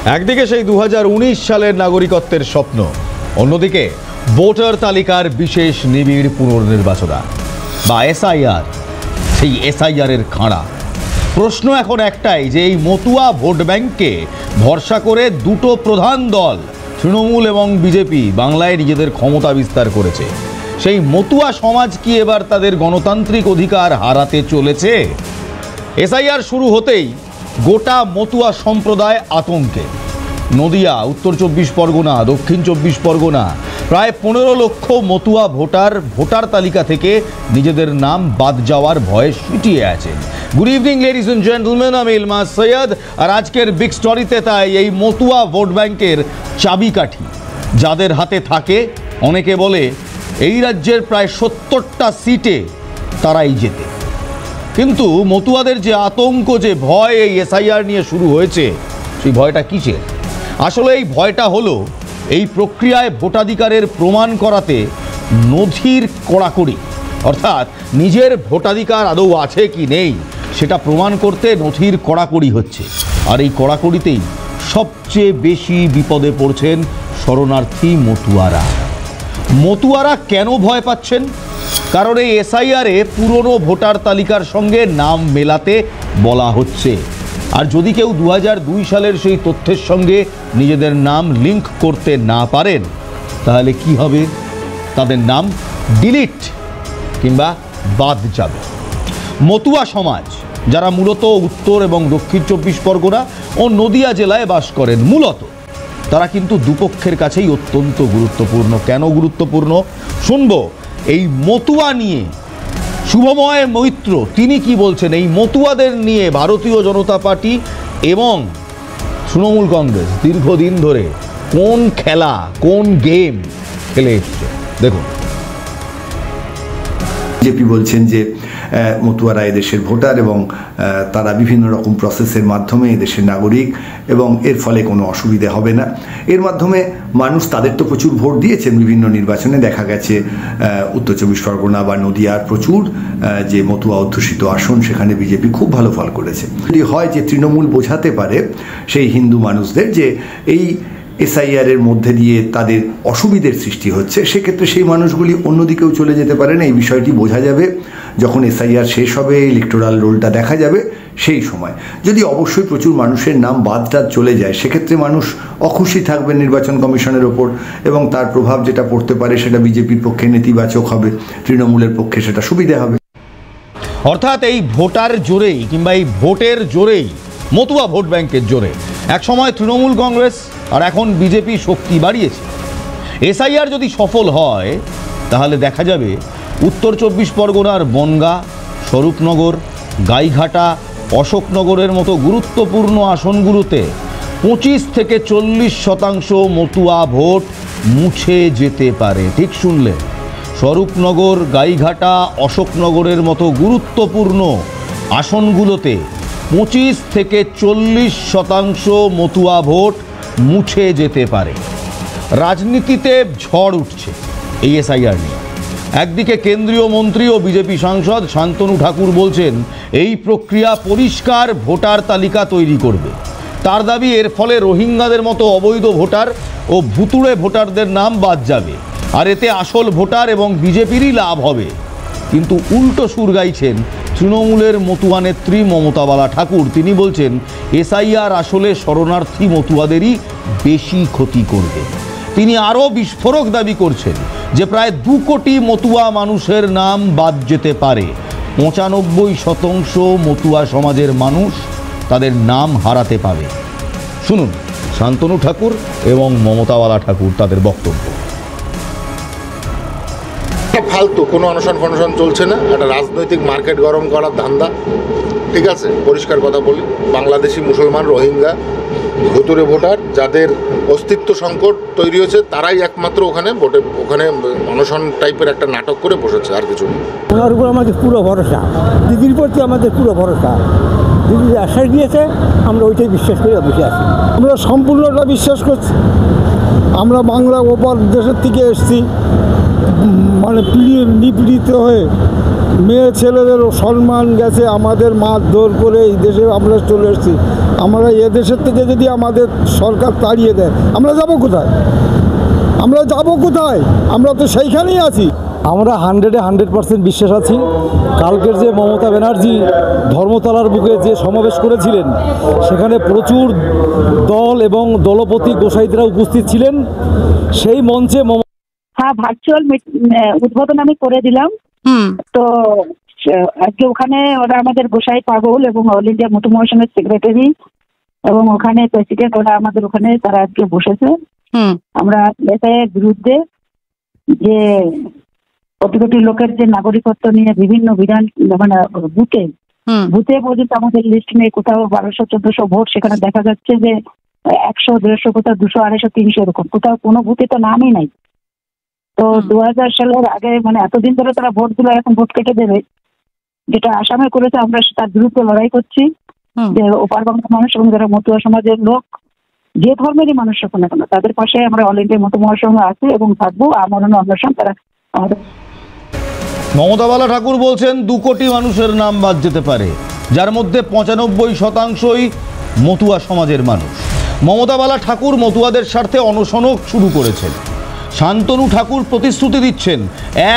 একদিকে সেই 2019 সালের নাগরিকত্বের স্বপ্ন, অন্যদিকে ভোটার তালিকার বিশেষ নিবিড় পুনর্নির্বাচনা বা এসআইআর, সেই এসআইআর এর খাঁড়া। প্রশ্ন এখন একটাই যে এই মতুয়া ভোট ব্যাংককে ভরসা করে দুটো প্রধান দল তৃণমূল এবং বিজেপি বাংলায় নিজেদের ক্ষমতা বিস্তার করেছে। সেই মতুয়া সমাজ কি এবার তাদের গণতান্ত্রিক অধিকার হারাতে চলেছে? এসআইআর শুরু হতেই গোটা মতুয়া সম্প্রদায় আতঙ্কে। নদিয়া, উত্তর 24 পরগনা, দক্ষিণ 24 পরগনা প্রায় 15 লক্ষ মতুয়া ভোটার তালিকা থেকে নিজেদের নাম বাদ যাওয়ার ভয়ে সিটিয়ে আছেন। Good evening ladies and gentleman, আমি ইলমাস সৈয়দ, আর আজকের বিগ স্টোরিতে তাই এই মতুয়া ভোট ব্যাংকের চাবিকাঠি যাদের হাতে থাকে, অনেকে বলে এই রাজ্যের প্রায় 70টা সিটে তারাই জেতে। কিন্তু মতুয়াদের যে আতঙ্ক, যে ভয় এই এসআইআর নিয়ে শুরু হয়েছে, সেই ভয়টা কিসের? আসলে এই ভয়টা হলো এই প্রক্রিয়ায় ভোটাধিকারের প্রমাণ করাতে নথির কড়াকড়ি, অর্থাৎ নিজের ভোটাধিকার আদৌ আছে কি নেই সেটা প্রমাণ করতে নথির কড়াকড়ি হচ্ছে। আর এই কড়াকড়িতেই সবচেয়ে বেশি বিপদে পড়ছেন শরণার্থী মতুয়ারা। মতুয়ারা কেন ভয় পাচ্ছেন? কারণ এই এসআইআরে পুরনো ভোটার তালিকার সঙ্গে নাম মেলাতে বলা হচ্ছে। আর যদি কেউ 2002 সালের সেই তথ্যের সঙ্গে নিজেদের নাম লিঙ্ক করতে না পারেন, তাহলে কি হবে? তাদের নাম ডিলিট কিংবা বাদ যাবে। মতুয়া সমাজ যারা মূলত উত্তর এবং দক্ষিণ 24 পরগনা ও নদিয়া জেলায় বাস করেন, মূলত তারা কিন্তু দুপক্ষের কাছেই অত্যন্ত গুরুত্বপূর্ণ। কেন গুরুত্বপূর্ণ শুনবো এই মতুয়া নিয়ে। শুভময় মৈত্র তিনি কি বলছেন এই মতুয়াদের নিয়ে? ভারতীয় জনতা পার্টি এবং তৃণমূল কংগ্রেস দীর্ঘদিন ধরে কোন খেলা, কোন গেম খেলে এসছে দেখুন। বিজেপি বলছেন যে মতুয়ারা এদেশের ভোটার এবং তারা বিভিন্ন রকম প্রসেসের মাধ্যমে এদেশের নাগরিক এবং এর ফলে কোনো অসুবিধে হবে না। এর মাধ্যমে মানুষ, তাদের তো প্রচুর ভোট দিয়েছেন বিভিন্ন নির্বাচনে, দেখা গেছে উত্তর 24 পরগনা বা নদিয়ার প্রচুর যে মতুয়া অধ্যুষিত আসন, সেখানে বিজেপি খুব ভালো ফল করেছে। যদি হয় যে তৃণমূল বোঝাতে পারে সেই হিন্দু মানুষদের যে এই এসআইআর এর মধ্যে দিয়ে তাদের অসুবিধের সৃষ্টি হচ্ছে, সেক্ষেত্রে সেই মানুষগুলি অন্যদিকেও চলে যেতে পারেন। এই বিষয়টি বোঝা যাবে যখন এসআইআর শেষ হবে, ইলেকটোরাল রোলটা দেখা যাবে সেই সময়। যদি অবশ্যই প্রচুর মানুষের নাম বাদটা চলে যায়, সেক্ষেত্রে মানুষ অখুশি থাকবে নির্বাচন কমিশনের ওপর এবং তার প্রভাব যেটা পড়তে পারে সেটা বিজেপির পক্ষে নেতিবাচক হবে, তৃণমূলের পক্ষে সেটা সুবিধা হবে। অর্থাৎ এই ভোটার জোরেই কিংবা এই ভোটের জোরেই, মতুয়া ভোট ব্যাংকের জোরে একসময় তৃণমূল কংগ্রেস আর এখন বিজেপি শক্তি বাড়িয়েছে। এসআইআর যদি সফল হয় তাহলে দেখা যাবে উত্তর 24 পরগনার বনগাঁ, স্বরূপনগর, গাইঘাটা, অশোকনগরের মতো গুরুত্বপূর্ণ আসনগুলোতে 25 থেকে 40% মতুয়া ভোট মুছে যেতে পারে। ঠিক শুনলে, স্বরূপনগর, গাইঘাটা, অশোকনগরের মতো গুরুত্বপূর্ণ আসনগুলোতে 25 থেকে 40% মতুয়া ভোট মুছে যেতে পারে। রাজনীতিতে ঝড় উঠছে এই এসআইআর নিয়ে। একদিকে কেন্দ্রীয় মন্ত্রী ও বিজেপি সাংসদ শান্তনু ঠাকুর বলছেন এই প্রক্রিয়া পরিষ্কার ভোটার তালিকা তৈরি করবে। তার দাবি এর ফলে রোহিঙ্গাদের মতো অবৈধ ভোটার ও ভুতুড়ে ভোটারদের নাম বাদ যাবে, আর এতে আসল ভোটার এবং বিজেপিরই লাভ হবে। কিন্তু উল্টো সুর গাইছেন তৃণমূলের মতুয়া নেত্রী মমতা বালা ঠাকুর। তিনি বলছেন এসআইআর আসলে শরণার্থী মতুয়াদেরই বেশি ক্ষতি করবে। তিনি আরও বিস্ফোরক দাবি করছেন যে প্রায় 2 কোটি মতুয়া মানুষের নাম বাদ যেতে পারে। 95% মতুয়া সমাজের মানুষ তাদের নাম হারাতে পাবে। শুনুন শান্তনু ঠাকুর এবং মমতা বালা ঠাকুর তাদের বক্তব্য। ফালতু কোনো অনশন ফনশন চলছে না, একটা রাজনৈতিক মার্কেট গরম করার ধান্দা। ঠিক আছে, পরিষ্কার কথা বলি, বাংলাদেশি মুসলমান, রোহিঙ্গা, ভুতুরে ভোটার যাদের অস্তিত্ব সংকট তৈরি হয়েছে, তারাই একমাত্র ওখানে অনশন টাইপের একটা নাটক করে বসেছে, আর কিছু নেই। ওনার উপর আমাদের পুরো ভরসা, দিদির প্রতি আমাদের পুরো ভরসা। দিদি আশ্বাস দিয়েছে, আমরা ওইটাই বিশ্বাস করে বসে আছি। আমরা সম্পূর্ণটা বিশ্বাস করছি। আমরা বাংলা ওপার দেশের থেকে এসেছি, মানে নিপীড়িত হয়ে মেয়ে ছেলেদেরও সম্মান গেছে, আমাদের মারধর করে এই দেশে আমরা চলে এসেছি। আমরা এদেশের থেকে যদি আমাদের সরকার তাড়িয়ে দেয় আমরা যাব কোথায়? আমরা যাব কোথায়? আমরা তো সেইখানেই আছি। আমরা 100% বিশ্বাস আছি। কালকের যে মমতা ব্যানার্জি ধর্মতলার বুকে যে সমাবেশ করেছিলেন, সেখানে প্রচুর দল এবং দলপতি গোসাইদরা উপস্থিত ছিলেন। সেই মঞ্চে হ্যাঁ, ভার্চুয়াল উদ্বোধন আমি করে দিলাম। তো আজকে ওখানে ওরা আমাদের গোসাই পাগল এবং অল ইন্ডিয়া মতো মহাসংঘের সেক্রেটারি এবং ওখানে প্রেসিডেন্ট, ওরা আমাদের ওখানে তারা আজকে বসেছে। আমরা এসআইয়ের বিরুদ্ধে যে কোটি কোটি লোকের যে নাগরিকত্ব নিয়ে বিভিন্ন বিধান মানে বুথে পর্যন্ত আমাদের লিস্ট নেই। কোথাও 1200-1400 ভোট, সেখানে দেখা যাচ্ছে যে 100-150, কোথাও 200, 250, 300 এরকম, কোথাও কোনো বুথে তো নামই নাই। তো 2000 সালের আগে মানে এতদিন ধরে তারা ভোট দিল, এখন ভোট কেটে দেবে, যেটা আসামে করেছে। আমরা তার বিরুদ্ধে লড়াই করছি যে ওপার বাংলার মানুষ এবং যারা মতুয়া সমাজের লোক, যে ধর্মেরই মানুষ হোক না কেন, তাদের পাশে আমরা অল ইন্ডিয়া মতো মহাসংঘ আছি এবং থাকবো। আমার অন্বেষণ তারা আমাদের। মমতা বালা ঠাকুর বলছেন 2 কোটি মানুষের নাম বাদ যেতে পারে, যার মধ্যে 95%ই মতুয়া সমাজের মানুষ। মমতা বালা ঠাকুর মতুয়াদের স্বার্থে অনশনও শুরু করেছেন। শান্তনু ঠাকুর প্রতিশ্রুতি দিচ্ছেন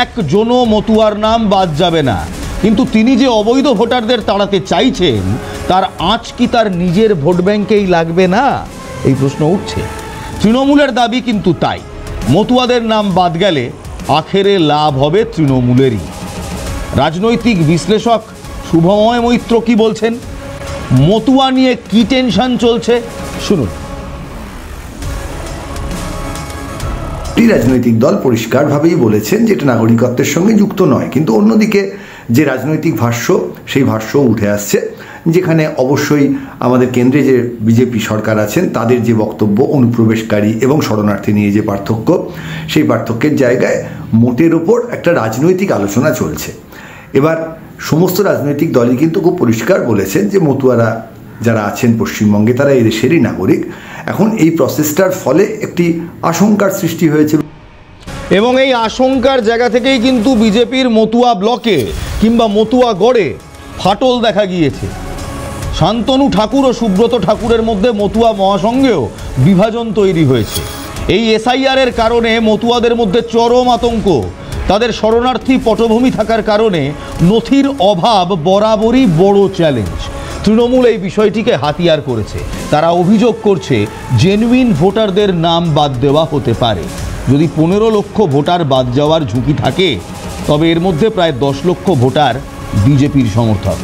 একজনও মতুয়ার নাম বাদ যাবে না, কিন্তু তিনি যে অবৈধ ভোটারদের তাড়াতে চাইছেন তার আঁচ কি তার নিজের ভোট ব্যাংকেই লাগবে না, এই প্রশ্ন উঠছে। তৃণমূলের দাবি কিন্তু তাই। মতুয়াদের নাম বাদ গেলে আখেরে লাভ হবে তৃণমূলেরই। রাজনৈতিক বিশ্লেষক শুভময় মৈত্র কি বলছেন, মতুয়া নিয়ে কি টেনশন চলছে, শুনুন। রাজনৈতিক দল পরিষ্কারভাবেই বলেছেন যে এটা নাগরিকত্বের সঙ্গে যুক্ত নয়, কিন্তু অন্যদিকে যে রাজনৈতিক ভাষ্য, সেই ভাষ্যও উঠে আসছে, যেখানে অবশ্যই আমাদের কেন্দ্রে যে বিজেপি সরকার আছেন তাদের যে বক্তব্য অনুপ্রবেশকারী এবং শরণার্থী নিয়ে যে পার্থক্য, সেই পার্থক্যের জায়গায় মোটের ওপর একটা রাজনৈতিক আলোচনা চলছে। এবার সমস্ত রাজনৈতিক দলই কিন্তু খুব পরিষ্কার বলেছেন যে মতুয়ারা যারা আছেন পশ্চিমবঙ্গে তারা এই দেশেরই নাগরিক। এখন এই প্রসেসটার ফলে একটি আশঙ্কার সৃষ্টি হয়েছে এবং এই আশঙ্কার জায়গা থেকেই কিন্তু বিজেপির মতুয়া ব্লকে কিংবা মতুয়া গড়ে ফাটল দেখা গিয়েছে। শান্তনু ঠাকুর ও সুব্রত ঠাকুরের মধ্যে মতুয়া মহাসংঘেও বিভাজন তৈরি হয়েছে। এই এসআইআরের কারণে মতুয়াদের মধ্যে চরম আতঙ্ক। তাদের শরণার্থী পটভূমি থাকার কারণে নথির অভাব বরাবরই বড় চ্যালেঞ্জ। তৃণমূল এই বিষয়টিকে হাতিয়ার করেছে। তারা অভিযোগ করছে জেনুইন ভোটারদের নাম বাদ দেওয়া হতে পারে। যদি 15 লক্ষ ভোটার বাদ যাওয়ার ঝুঁকি থাকে, তবে এর মধ্যে প্রায় 10 লক্ষ ভোটার বিজেপির সমর্থক,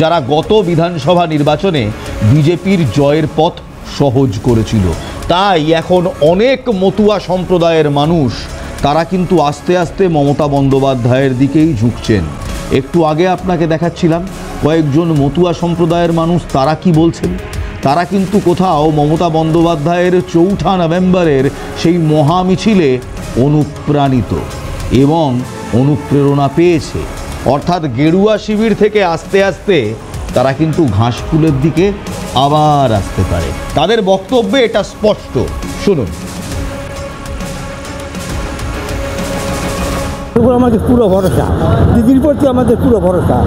যারা গত বিধানসভা নির্বাচনে বিজেপির জয়ের পথ সহজ করেছিল। তাই এখন অনেক মতুয়া সম্প্রদায়ের মানুষ তারা কিন্তু আস্তে আস্তে মমতা বন্দ্যোপাধ্যায়ের দিকেই ঝুঁকছেন। একটু আগে আপনাকে দেখাচ্ছিলাম কয়েকজন মতুয়া সম্প্রদায়ের মানুষ তারা কি বলছেন। তারা কিন্তু কোথাও মমতা বন্দ্যোপাধ্যায়ের 4 নভেম্বরের সেই মহামিছিলে অনুপ্রাণিত এবং অনুপ্রেরণা পেয়েছে। অর্থাৎ গেরুয়া শিবির থেকে আস্তে আস্তে তারা কিন্তু ঘাসফুলের দিকে আবার আসতে পারে। তাদের বক্তব্যে এটা স্পষ্ট, শুনুন। আমাদের পুরো ভরসা দিদির প্রতি, আমাদের পুরো ভরসা।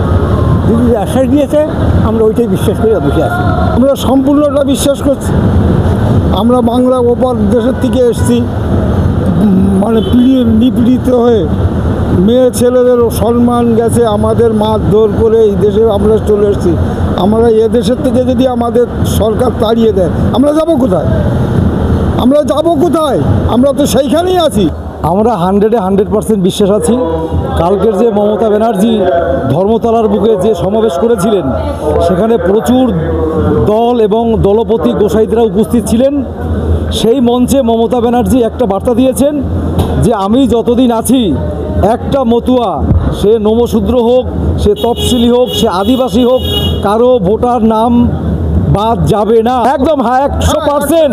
দিদি আশ্বাস দিয়েছে, আমরা ওইটাই বিশ্বাস করে বসে আছি। আমরা সম্পূর্ণটা বিশ্বাস করছি। আমরা বাংলা ওপার দেশের থেকে এসেছি, মানে নিপীড়িত হয়ে মেয়ে ছেলেদেরও সম্মান গেছে, আমাদের মারধর করে এই দেশে আমরা চলে এসেছি। আমরা এদেশের থেকে যদি আমাদের সরকার তাড়িয়ে দেয় আমরা যাব কোথায়? আমরা যাব কোথায়? আমরা তো সেইখানেই আছি। আমরা 100% বিশ্বাস আছি। কালকের যে মমতা ব্যানার্জি ধর্মতলার বুকে যে সমাবেশ করেছিলেন, সেখানে প্রচুর দল এবং দলপতি গোসাইদরা উপস্থিত ছিলেন। সেই মঞ্চে মমতা ব্যানার্জি একটা বার্তা দিয়েছেন যে আমি যতদিন আছি একটা মতুয়া, সে নমশূদ্র হোক, সে তফসিলি হোক, সে আদিবাসী হোক, কারো ভোটার নাম বাদ যাবে না। একদম 100%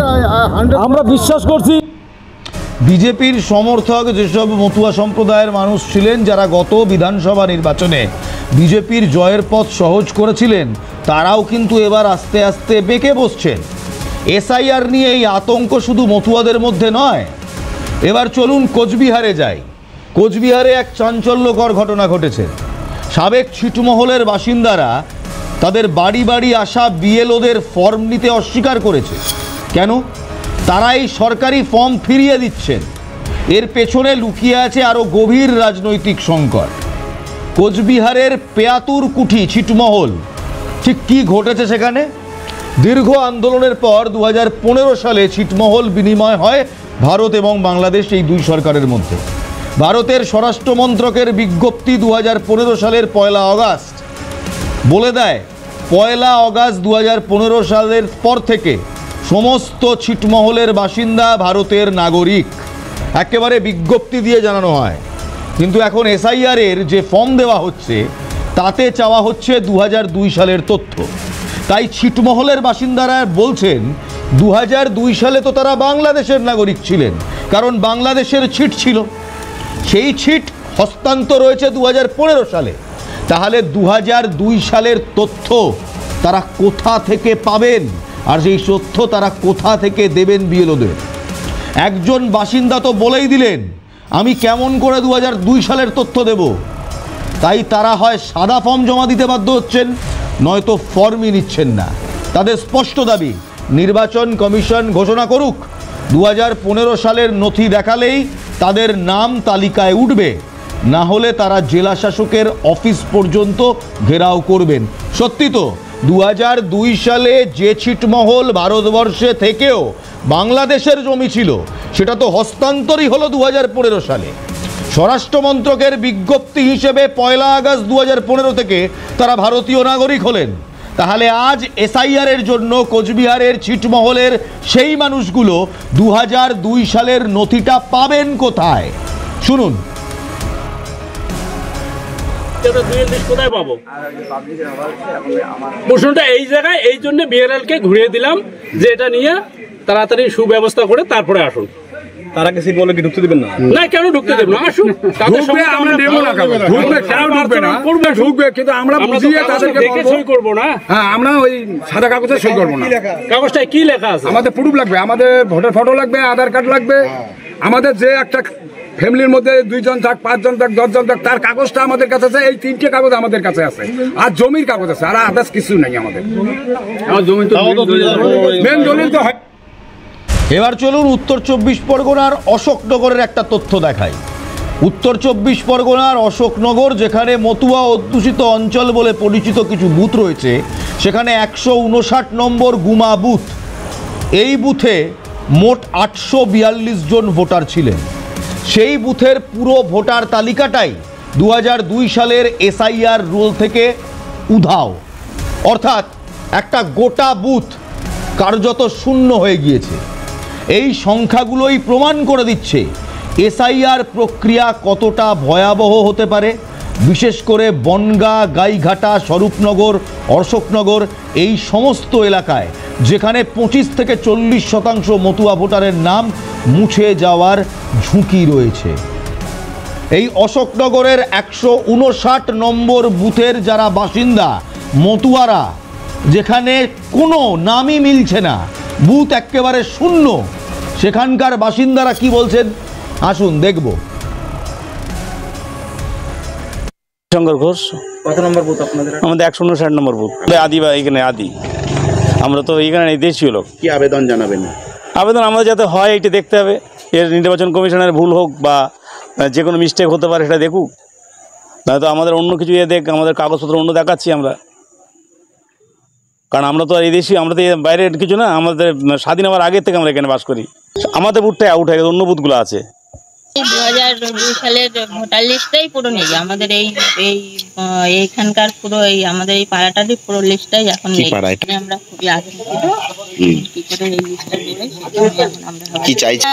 আমরা বিশ্বাস করছি। বিজেপির সমর্থক যেসব মতুয়া সম্প্রদায়ের মানুষ ছিলেন, যারা গত বিধানসভা নির্বাচনে বিজেপির জয়ের পথ সহজ করেছিলেন, তারাও কিন্তু এবার আস্তে আস্তে বেঁকে বসছেন। এসআইআর নিয়ে এই আতঙ্ক শুধু মতুয়াদের মধ্যে নয়। এবার চলুন কোচবিহারে যাই। কোচবিহারে এক চাঞ্চল্যকর ঘটনা ঘটেছে। সাবেক ছিটমহলের বাসিন্দারা তাদের বাড়ি বাড়ি আসা বিএলওদের ফর্ম নিতে অস্বীকার করেছে। কেন? তারা এই সরকারি ফর্ম ফিরিয়ে দিচ্ছেন। এর পেছনে লুকিয়ে আছে আরও গভীর রাজনৈতিক সংকট। কোচবিহারের পেয়াতুর কুঠি ছিটমহল, ঠিক কী ঘটেছে সেখানে? দীর্ঘ আন্দোলনের পর 2015 সালে ছিটমহল বিনিময় হয় ভারত এবং বাংলাদেশ এই দুই সরকারের মধ্যে। ভারতের স্বরাষ্ট্র মন্ত্রকের বিজ্ঞপ্তি 2015 সালের 1 আগস্ট বলে দেয়, 1 আগস্ট 2015 সালের পর থেকে সমস্ত ছিটমহলের বাসিন্দা ভারতের নাগরিক। একেবারে বিজ্ঞপ্তি দিয়ে জানানো হয়। কিন্তু এখন এসআইআরের যে ফর্ম দেওয়া হচ্ছে তাতে চাওয়া হচ্ছে 2002 সালের তথ্য। তাই ছিটমহলের বাসিন্দারা বলছেন 2002 সালে তো তারা বাংলাদেশের নাগরিক ছিলেন, কারণ বাংলাদেশের ছিট ছিল। সেই ছিট হস্তান্তর হয়েছে 2015 সালে। তাহলে 2002 সালের তথ্য তারা কোথা থেকে পাবেন? আর সেই তথ্য তারা কোথা থেকে দেবেন বিএলওদের? একজন বাসিন্দা তো বলেই দিলেন, আমি কেমন করে 2002 সালের তথ্য দেব। তাই তারা হয় সাদা ফর্ম জমা দিতে বাধ্য হচ্ছেন, নয়তো ফর্মই নিচ্ছেন না। তাদের স্পষ্ট দাবি, নির্বাচন কমিশন ঘোষণা করুক, 2015 সালের নথি দেখালেই তাদের নাম তালিকায় উঠবে, না হলে তারা জেলা শাসকের অফিস পর্যন্ত ঘেরাও করবেন। সত্যি তো, 2002 সালে যে ছিটমহল ভারতবর্ষে থেকেও বাংলাদেশের জমি ছিল, সেটা তো হস্তান্তরই হলো 2015 সালে। স্বরাষ্ট্র মন্ত্রকের বিজ্ঞপ্তি হিসেবে 1 আগস্ট 2015 থেকে তারা ভারতীয় নাগরিক হলেন। তাহলে আজ এসআইআরের জন্য কোচবিহারের ছিটমহলের সেই মানুষগুলো 2002 সালের নথিটা পাবেন কোথায়? শুনুন। কোথায় পাবো প্রশ্নটা এই জায়গায়, এই জন্য বিআরএল কে ঘুরিয়ে দিলাম যে এটা নিয়ে তাড়াতাড়ি সুব্যবস্থা করে তারপরে আসুন। তারা কিছু বলে কি ঢুকতে দিবেন না? না, কেন ঢুকতে দেব না? আসুন, আমরা দেব না, ঢুকবে কেন ঢুকবে না? ঢুকবে, কিন্তু আমরা বুঝিয়ে তাদেরকে দেখে সই করব না। হ্যাঁ, আমরা ওই সাদা কাগজে সই করব না। কাগজটায় কি লেখা আছে? আমাদের প্রুফ লাগবে, আমাদের ভোটার ফটো লাগবে, আধার কার্ড লাগবে। আমাদের যে একটা ফ্যামিলির মধ্যে 2 জন থাক, 5 জন থাক, 10 জন থাক, তার কাগজটা আমাদের কাছে আছে। এই 3টে কাগজ আমাদের কাছে আছে, আর জমির কাগজ আছে, আর আদার্স কিছু নাই আমাদের। আমার জমি তো মেন দলিল তো হয়। এবার চলুন উত্তর 24 পরগনার অশোকনগরের একটা তথ্য দেখাই। উত্তর 24 পরগনার অশোকনগর, যেখানে মতুয়া অধ্যুষিত অঞ্চল বলে পরিচিত কিছু বুথ রয়েছে, সেখানে 159 নম্বর গুমা বুথ। এই বুথে মোট 842 জন ভোটার ছিলেন। সেই বুথের পুরো ভোটার তালিকাটাই 2002 সালের এসআইআর রুল থেকে উধাও। অর্থাৎ একটা গোটা বুথ কার্যত শূন্য হয়ে গিয়েছে। এই সংখ্যাগুলোই প্রমাণ করে দিচ্ছে এসআইআর প্রক্রিয়া কতটা ভয়াবহ হতে পারে। বিশেষ করে বনগাঁ, গাইঘাটা, স্বরূপনগর, অশোকনগর এই সমস্ত এলাকায়, যেখানে 25 থেকে 40% মতুয়া ভোটারের নাম মুছে যাওয়ার ঝুঁকি রয়েছে। এই অশোকনগরের 159 নম্বর বুথের যারা বাসিন্দা মতুয়ারা, যেখানে কোনো নামই মিলছে না, বুথ একেবারে শূন্য, সেখানকার বাসিন্দারা কি বলছেন আসুন দেখব। শঙ্কর ঘোষ। কত নম্বর বুথ আপনাদের? আমাদের 159 নম্বর বুথ। আদি বা এখানে আদি, আমরা তো এইখানে দেশীয় লোক। কি আবেদন জানাবেন? আবেদন আমাদের যাতে হয় এটা দেখতে হবে। এর নির্বাচন কমিশনের ভুল হোক বা যে কোনো মিস্টেক হতে পারে, সেটা দেখুক। নয়তো আমাদের অন্য কিছু দেখ, আমাদের কাগজপত্র অন্য দেখাচ্ছি আমরা। কারণ আমরা তো আর এই দেশি, আমরা তো বাইরের কিছু না, আমাদের স্বাধীন হওয়ার আগের থেকে আমরা এখানে বাস করি। আমাদের বুথটাই আউট হয়ে গেছে, অন্য বুথগুলো আছে। 2002 সালের ভোটার লিস্টটাই পুরো নেই আমাদের। এইখানকার পুরো আমাদের এই পাড়াটারই পুরো লিস্টটাই এখন নেই। আমরা খুবই আতঙ্কিত, কি করে এই লিস্টটা দেবে সেটা আমরা কি চাইছি।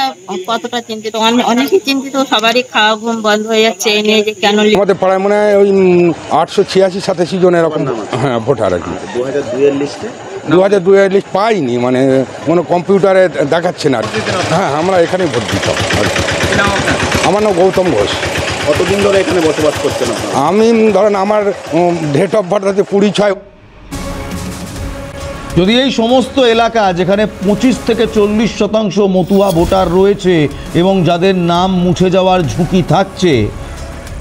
কতটা চিন্তিত, অনেকেই চিন্তিত, সবারই খাওয়া ঘুম বন্ধ হয়ে যাচ্ছে এই নিয়ে যে কেন। আমাদের পাড়ায় মনে হয় ওই 886-87 জন এরকম ভোটার আর কি। 2002 এর লিস্টে 2002 এর লিস্ট পাইনি, মানে কোনো কম্পিউটারে দেখাচ্ছে না। হ্যাঁ, আমরা এখানেই ভোট দিতাম আর কি। আমার নাম গৌতম ঘোষ। কতদিন ধরে এখানে বসবাস করছেন? আমি ধরেন আমার ডেট অফ বার্থ আছে 20/6। যদি এই সমস্ত এলাকা, যেখানে 25 থেকে 40% মতুয়া ভোটার রয়েছে এবং যাদের নাম মুছে যাওয়ার ঝুঁকি থাকছে,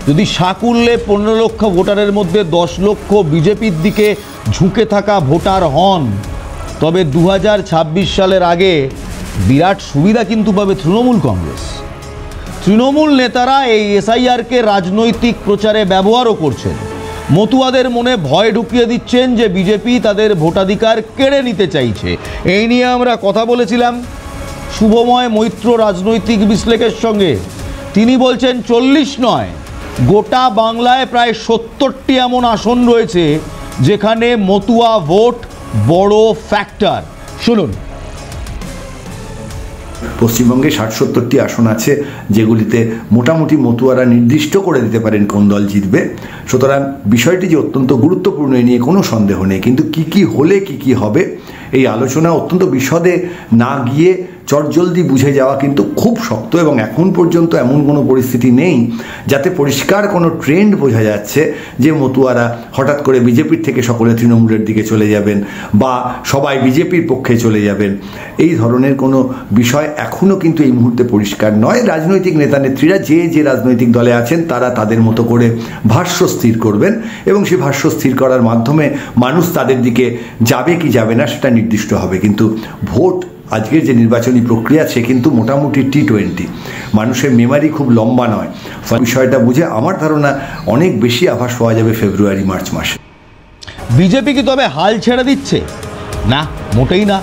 যদি সাকুল্যে 15 লক্ষ ভোটারের মধ্যে 10 লক্ষ বিজেপির দিকে ঝুঁকে থাকা ভোটার হন, তবে 2026 সালের আগে বিরাট সুবিধা কিন্তু পাবে তৃণমূল কংগ্রেস। তৃণমূল নেতারা এই এসআইআরকে রাজনৈতিক প্রচারে ব্যবহারও করছেন। মতুয়াদের মনে ভয় ঢুকিয়ে দিচ্ছেন যে বিজেপি তাদের ভোটাধিকার কেড়ে নিতে চাইছে। এই নিয়ে আমরা কথা বলেছিলাম শুভময় মৈত্র রাজনৈতিক বিশ্লেষকের সঙ্গে। তিনি বলছেন 40 নয়, গোটা বাংলায় প্রায় 70টি এমন আসন রয়েছে যেখানে মতুয়া ভোট বড় ফ্যাক্টর। শুনুন। পশ্চিমবঙ্গে 60-70টি আসন আছে যেগুলিতে মোটামুটি মতুয়ারা নির্দিষ্ট করে দিতে পারেন কোন দল জিতবে। সুতরাং বিষয়টি যে অত্যন্ত গুরুত্বপূর্ণ এ নিয়ে কোনো সন্দেহ নেই, কিন্তু কি হলে কি হবে এই আলোচনা অত্যন্ত বিশদে না গিয়ে চটজলদি বুঝে যাওয়া কিন্তু খুব শক্ত, এবং এখন পর্যন্ত এমন কোনো পরিস্থিতি নেই যাতে পরিষ্কার কোনো ট্রেন্ড বোঝা যাচ্ছে যে মতুয়ারা হঠাৎ করে বিজেপির থেকে সকলে তৃণমূলের দিকে চলে যাবেন বা সবাই বিজেপির পক্ষে চলে যাবেন। এই ধরনের কোনো বিষয় এখনও কিন্তু এই মুহূর্তে পরিষ্কার নয়। রাজনৈতিক নেতা নেত্রীরা যে রাজনৈতিক দলে আছেন তারা তাদের মতো করে ভাষ্য স্থির করবেন, এবং সেই ভাষ্য স্থির করার মাধ্যমে মানুষ তাদের দিকে যাবে কি যাবে না সেটা নির্দিষ্ট হবে। কিন্তু ভোট, আজকের যে নির্বাচনী প্রক্রিয়া সে কিন্তু মোটামুটি T20, মানুষের মেমারি খুব লম্বা নয়। বিষয়টা বুঝে আমার ধারণা অনেক বেশি আভাস পাওয়া যাবে ফেব্রুয়ারি-মার্চ মাসে। বিজেপি কি তবে হাল ছেড়ে দিচ্ছে? না, মোটেই না।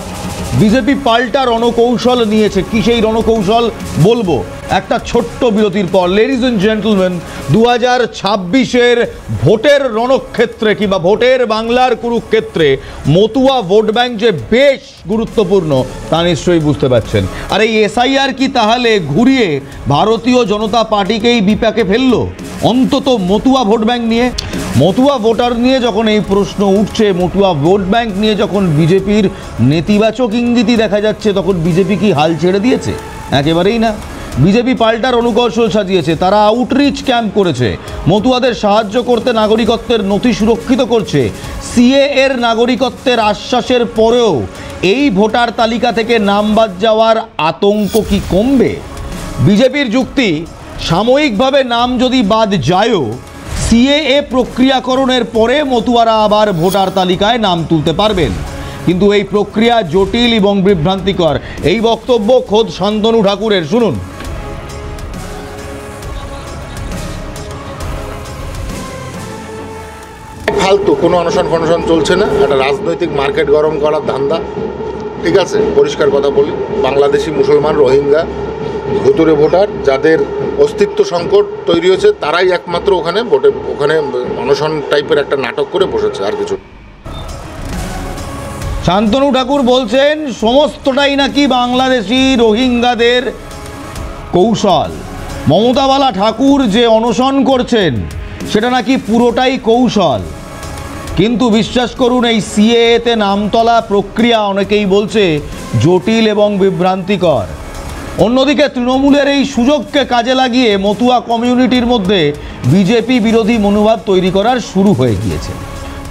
বিজেপি পাল্টা রণকৌশল নিয়েছে। কি সেই রণকৌশল বলবো একটা ছোট্ট বিরতির পর। লেডিজ এন্ড জেন্টলম্যান, 2026-এর ভোটের রণক্ষেত্রে কিংবা ভোটের বাংলার কুরুক্ষেত্রে মতুয়া ভোট ব্যাংক যে বেশ গুরুত্বপূর্ণ তা নিশ্চয়ই বুঝতে পারছেন। আর এই এসআইআর কি তাহলে ঘুরিয়ে ভারতীয় জনতা পার্টিকেই বিপাকে ফেললো, অন্তত মতুয়া ভোট ব্যাংক নিয়ে? মতুয়া ভোটার নিয়ে যখন এই প্রশ্ন উঠছে, মতুয়া ভোট ব্যাংক নিয়ে যখন বিজেপির নেতিবাচক ইঙ্গিতই দেখা যাচ্ছে, তখন বিজেপি কি হাল ছেড়ে দিয়েছে? একেবারেই না। বিজেপি পাল্টার অনুকৌশল সাজিয়েছে। তারা আউটরিচ ক্যাম্প করেছে, মতুয়াদের সাহায্য করতে নাগরিকত্বের নথি সুরক্ষিত করছে। সিএ এর নাগরিকত্বের আশ্বাসের পরেও এই ভোটার তালিকা থেকে নাম বাদ যাওয়ার আতঙ্ক কি কমবে? বিজেপির যুক্তি, সাময়িকভাবে নাম যদি বাদ যায়ও, সিএএ প্রক্রিয়াকরণের পরে মতুয়ারা আবার ভোটার তালিকায় নাম তুলতে পারবেন। কিন্তু এই প্রক্রিয়া জটিল এবং বিভ্রান্তিকর। এই বক্তব্য খোদ শান্তনু ঠাকুরের। শুনুন। ফালতু কোনো অনশন চলছে না, একটা রাজনৈতিক মার্কেট গরম করার ধান্দা। ঠিক আছে, পরিষ্কার কথা বলি, বাংলাদেশি মুসলমান, রোহিঙ্গা, ভুতুরে ভোটার যাদের অস্তিত্ব সংকট তৈরি হয়েছে তারাই একমাত্র ওখানে অনশন টাইপের একটা নাটক করে বসেছে, আর কিছু। শান্তনু ঠাকুর বলছেন সমস্তটাই নাকি বাংলাদেশি রোহিঙ্গাদের কৌশল। মমতাবালা ঠাকুর যে অনশন করছেন সেটা নাকি পুরোটাই কৌশল। কিন্তু বিশ্বাস করুন, এই সিএএতে নাম তোলা প্রক্রিয়া অনেকেই বলছে জটিল এবং বিভ্রান্তিকর। অন্যদিকে তৃণমূলের এই সুযোগকে কাজে লাগিয়ে মতুয়া কমিউনিটির মধ্যে বিজেপি বিরোধী মনোভাব তৈরি করার শুরু হয়ে গিয়েছে।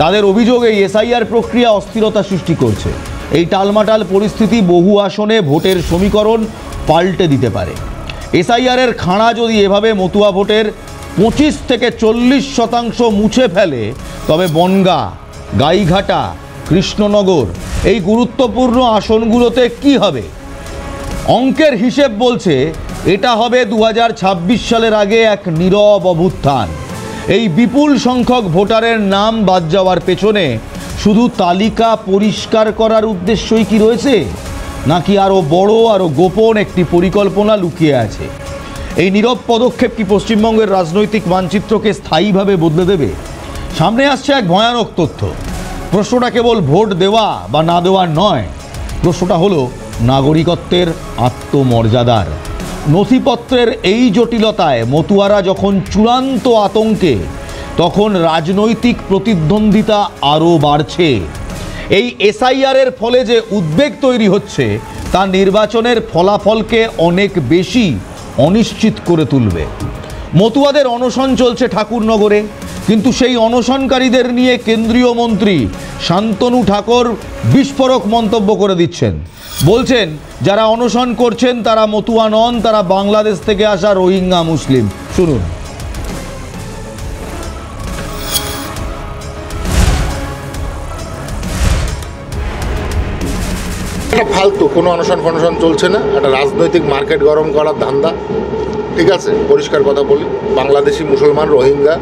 তাদের অভিযোগ, এই এসআইআর প্রক্রিয়া অস্থিরতা সৃষ্টি করছে। এই টালমাটাল পরিস্থিতি বহু আসনে ভোটের সমীকরণ পাল্টে দিতে পারে। এসআইআরের খাঁড়া যদি এভাবে মতুয়া ভোটের 25 থেকে 40% মুছে ফেলে, তবে বনগাঁ, গাইঘাটা, কৃষ্ণনগর এই গুরুত্বপূর্ণ আসনগুলোতে কি হবে? অঙ্কের হিসেব বলছে এটা হবে 2026 সালের আগে এক নীরব অভ্যুত্থান। এই বিপুল সংখ্যক ভোটারের নাম বাদ যাওয়ার পেছনে শুধু তালিকা পরিষ্কার করার উদ্দেশ্যই কি রয়েছে, নাকি আরও বড়, আরও গোপন একটি পরিকল্পনা লুকিয়ে আছে? এই নীরব পদক্ষেপ কি পশ্চিমবঙ্গের রাজনৈতিক মানচিত্রকে স্থায়ীভাবে বদলে দেবে? সামনে আসছে এক ভয়ানক তথ্য। প্রশ্নটা কেবল ভোট দেওয়া বা না দেওয়ার নয়, প্রশ্নটা হলো নাগরিকত্বের আত্মমর্যাদার। নথিপত্রের এই জটিলতায় মতুয়ারা যখন চূড়ান্ত আতঙ্কে, তখন রাজনৈতিক প্রতিদ্বন্দ্বিতা আরও বাড়ছে। এই এসআইআরের ফলে যে উদ্বেগ তৈরি হচ্ছে তা নির্বাচনের ফলাফলকে অনেক বেশি অনিশ্চিত করে তুলবে। মতুয়াদের অনশন চলছে ঠাকুরনগরে, কিন্তু সেই অনশনকারীদের নিয়ে কেন্দ্রীয় মন্ত্রী শান্তনু ঠাকুর বিস্ফোরক মন্তব্য করে দিচ্ছেন। বলছেন যারা অনশন করছেন তারা মতুয়া নন, তারা বাংলাদেশ থেকে আসা রোহিঙ্গা মুসলিম। শুনুন। ফালতু কোনো অনশন ফনশন চলছে না, একটা রাজনৈতিক মার্কেট গরম করার ধান্দা। ঠিক আছে, পরিষ্কার কথা বলি, বাংলাদেশি মুসলমান, রোহিঙ্গা,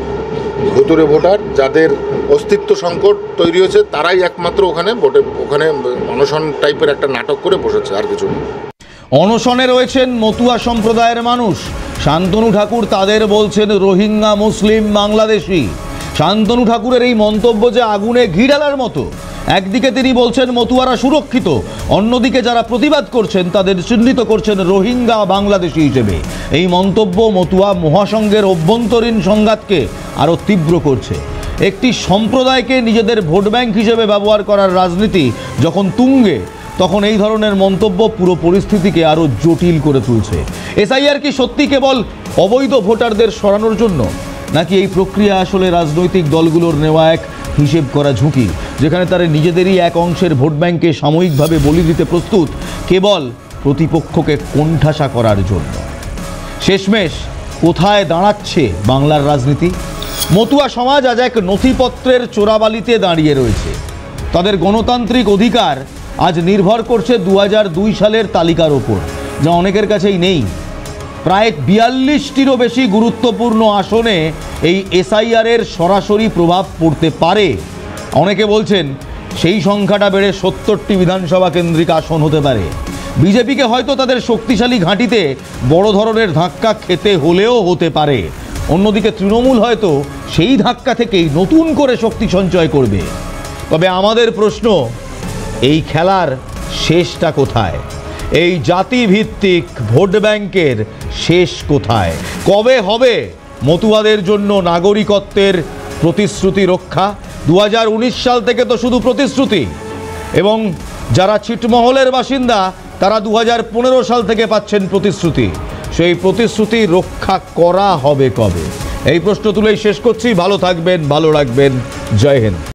ভুতুরে ভোটার যাদের অস্তিত্ব সংকট তৈরি হয়েছে তারাই একমাত্র ওখানে অনশন টাইপের একটা নাটক করে বসেছে, আর কিছু নেই। অনশনে রয়েছেন মতুয়া সম্প্রদায়ের মানুষ। শান্তনু ঠাকুর তাদের বলছেন রোহিঙ্গা, মুসলিম, বাংলাদেশি। শান্তনু ঠাকুরের এই মন্তব্য যে আগুনে ঘি ঢালার মতো। একদিকে তিনি বলছেন মতুয়ারা সুরক্ষিত, অন্যদিকে যারা প্রতিবাদ করছেন তাদের চিহ্নিত করছেন রোহিঙ্গা, বাংলাদেশি হিসেবে। এই মন্তব্য মতুয়া মহাসংঘের অভ্যন্তরীণ সংঘাতকে আরও তীব্র করছে। একটি সম্প্রদায়কে নিজেদের ভোট ব্যাংক হিসেবে ব্যবহার করার রাজনীতি যখন তুঙ্গে, তখন এই ধরনের মন্তব্য পুরো পরিস্থিতিকে আরও জটিল করে তুলছে। এসআইআর কি সত্যি কেবল অবৈধ ভোটারদের সরানোর জন্য, নাকি এই প্রক্রিয়া আসলে রাজনৈতিক দলগুলোর নেওয়া এক হিসেব করা ঝুঁকি, যেখানে তারা নিজেদেরই এক অংশের ভোট ব্যাংকে সাময়িকভাবে বলি দিতে প্রস্তুত কেবল প্রতিপক্ষকে কোণঠাসা করার জন্য? শেষমেশ কোথায় দাঁড়াচ্ছে বাংলার রাজনীতি? মতুয়া সমাজ আজ এক নথিপত্রের চোরাবালিতে দাঁড়িয়ে রয়েছে। তাদের গণতান্ত্রিক অধিকার আজ নির্ভর করছে 2002 সালের তালিকার ওপর, যা অনেকের কাছেই নেই। প্রায় 42টিরও বেশি গুরুত্বপূর্ণ আসনে এই এসআইআরের সরাসরি প্রভাব পড়তে পারে। অনেকে বলছেন সেই সংখ্যাটা বেড়ে 70টি বিধানসভা কেন্দ্রিক আসন হতে পারে। বিজেপিকে হয়তো তাদের শক্তিশালী ঘাঁটিতে বড় ধরনের ধাক্কা খেতে হলেও হতে পারে। অন্যদিকে তৃণমূল হয়তো সেই ধাক্কা থেকেই নতুন করে শক্তি সঞ্চয় করবে। তবে আমাদের প্রশ্ন, এই খেলার শেষটা কোথায়? এই জাতিভিত্তিক ভোট ব্যাংকের শেষ কোথায়? কবে হবে মতুয়াদের জন্য নাগরিকত্বের প্রতিশ্রুতি রক্ষা? 2019 সাল থেকে তো শুধু প্রতিশ্রুতি, এবং যারা ছিটমহলের বাসিন্দা তারা 2015 সাল থেকে পাচ্ছেন প্রতিশ্রুতি। সেই প্রতিশ্রুতি রক্ষা করা হবে কবে? এই প্রশ্ন তুলেই শেষ করছি। ভালো থাকবেন, ভালো রাখবেন। জয় হিন্দ।